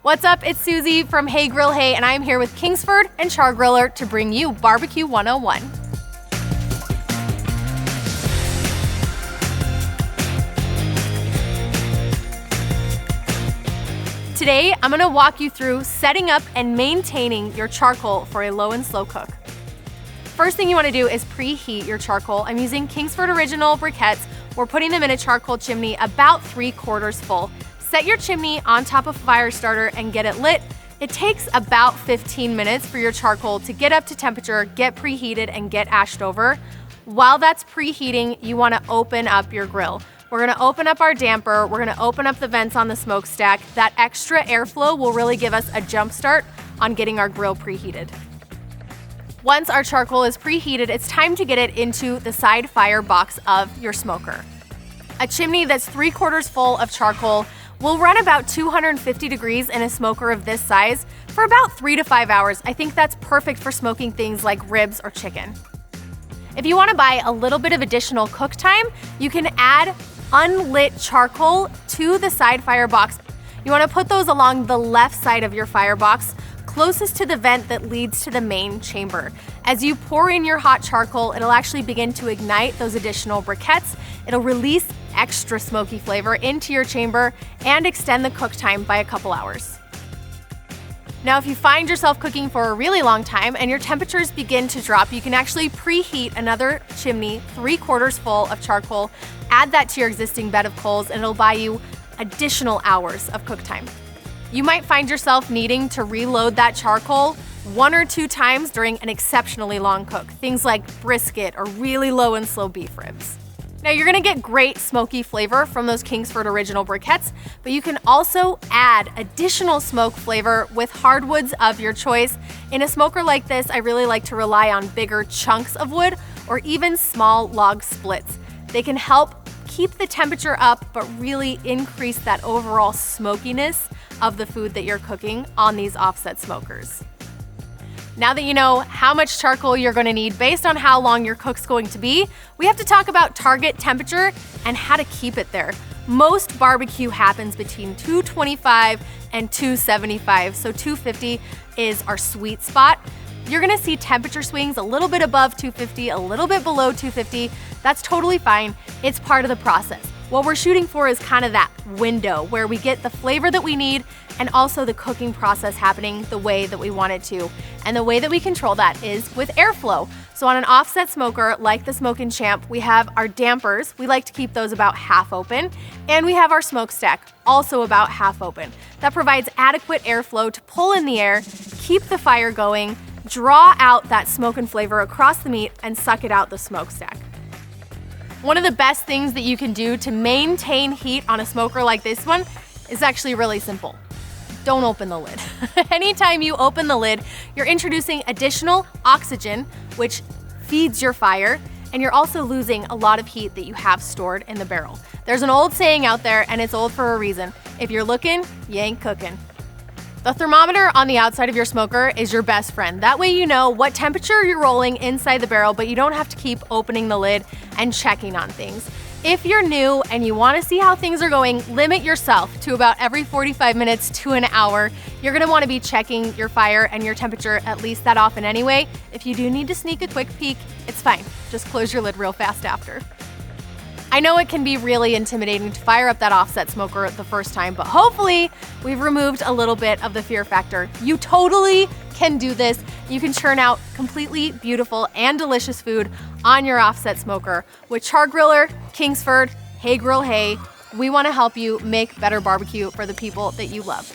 What's up? It's Susie from Hey Grill Hey, and I'm here with Kingsford and Char Griller to bring you Barbecue 101. Today, I'm gonna walk you through setting up and maintaining your charcoal for a low and slow cook. First thing you wanna do is preheat your charcoal. I'm using Kingsford Original briquettes. We're putting them in a charcoal chimney about 3/4 full. Set your chimney on top of a fire starter and get it lit. It takes about 15 minutes for your charcoal to get up to temperature, get preheated, and get ashed over. While that's preheating, you wanna open up your grill. We're gonna open up our damper, we're gonna open up the vents on the smokestack. That extra airflow will really give us a jump start on getting our grill preheated. Once our charcoal is preheated, it's time to get it into the side fire box of your smoker. A chimney that's 3/4 full of charcoal will run about 250 degrees in a smoker of this size for about 3 to 5 hours. I think that's perfect for smoking things like ribs or chicken. If you want to buy a little bit of additional cook time, you can add unlit charcoal to the side fire box. You want to put those along the left side of your firebox, closest to the vent that leads to the main chamber. As you pour in your hot charcoal, it'll actually begin to ignite those additional briquettes. It'll release extra smoky flavor into your chamber and extend the cook time by a couple hours. Now, if you find yourself cooking for a really long time and your temperatures begin to drop, you can actually preheat another chimney 3/4 full of charcoal, add that to your existing bed of coals, and it'll buy you additional hours of cook time. You might find yourself needing to reload that charcoal 1 or 2 times during an exceptionally long cook, things like brisket or really low and slow beef ribs. Now, you're gonna get great smoky flavor from those Kingsford Original briquettes, but you can also add additional smoke flavor with hardwoods of your choice. In a smoker like this, I really like to rely on bigger chunks of wood or even small log splits. They can help keep the temperature up, but really increase that overall smokiness of the food that you're cooking on these offset smokers. Now that you know how much charcoal you're gonna need based on how long your cook's going to be, we have to talk about target temperature and how to keep it there. Most barbecue happens between 225 and 275, so 250 is our sweet spot. You're gonna see temperature swings a little bit above 250, a little bit below 250. That's totally fine. It's part of the process. What we're shooting for is kind of that window where we get the flavor that we need and also the cooking process happening the way that we want it to. And the way that we control that is with airflow. So on an offset smoker like the Smokin' Champ, we have our dampers. We like to keep those about half open. And we have our smokestack, also about half open. That provides adequate airflow to pull in the air, keep the fire going, draw out that smoke and flavor across the meat, and suck it out the smokestack. One of the best things that you can do to maintain heat on a smoker like this one is actually really simple. Don't open the lid. Anytime you open the lid, you're introducing additional oxygen, which feeds your fire, and you're also losing a lot of heat that you have stored in the barrel. There's an old saying out there, and it's old for a reason. If you're looking, you ain't cooking. The thermometer on the outside of your smoker is your best friend. That way you know what temperature you're rolling inside the barrel, but you don't have to keep opening the lid and checking on things. If you're new and you want to see how things are going, limit yourself to about every 45 minutes to an hour. You're going to want to be checking your fire and your temperature at least that often anyway. If you do need to sneak a quick peek, it's fine. Just close your lid real fast after. I know it can be really intimidating to fire up that offset smoker the first time, but hopefully we've removed a little bit of the fear factor. You totally can do this. You can churn out completely beautiful and delicious food on your offset smoker. With Char Griller, Kingsford, Hey Grill Hey, we want to help you make better barbecue for the people that you love.